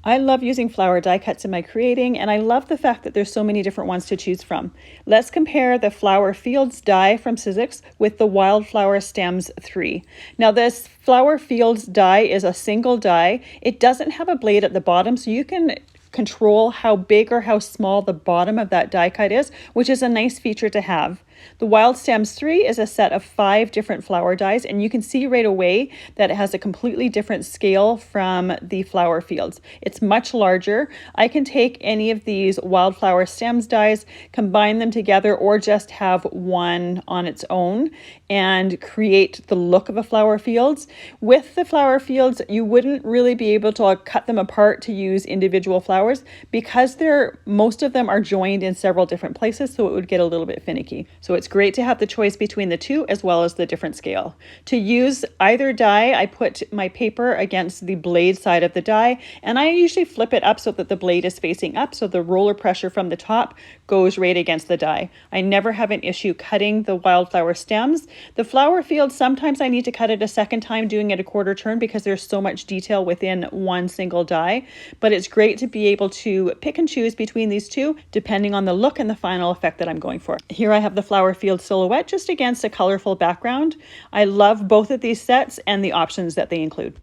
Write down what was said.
I love using flower die cuts in my creating, and I love the fact that there's so many different ones to choose from. Let's compare the Flower Fields die from Sizzix with the Wildflower Stems 3. Now this Flower Fields die is a single die. It doesn't have a blade at the bottom, so you can control how big or how small the bottom of that die cut is, which is a nice feature to have. The Wild Stems 3 is a set of 5 different flower dies, and you can see right away that it has a completely different scale from the Flower Fields. It's much larger. I can take any of these Wildflower Stems dies, combine them together, or just have one on its own and create the look of a Flower Fields. With the Flower Fields, you wouldn't really be able to cut them apart to use individual flowers because most of them are joined in several different places, so it would get a little bit finicky. So it's great to have the choice between the two as well as the different scale. To use either die, I put my paper against the blade side of the die, and I usually flip it up so that the blade is facing up so the roller pressure from the top goes right against the die. I never have an issue cutting the Wildflower stems. The Flower Field, sometimes I need to cut it a second time doing it a quarter turn because there's so much detail within one single die, but it's great to be able to pick and choose between these two depending on the look and the final effect that I'm going for. Here I have the Flower Field silhouette just against a colorful background. I love both of these sets and the options that they include.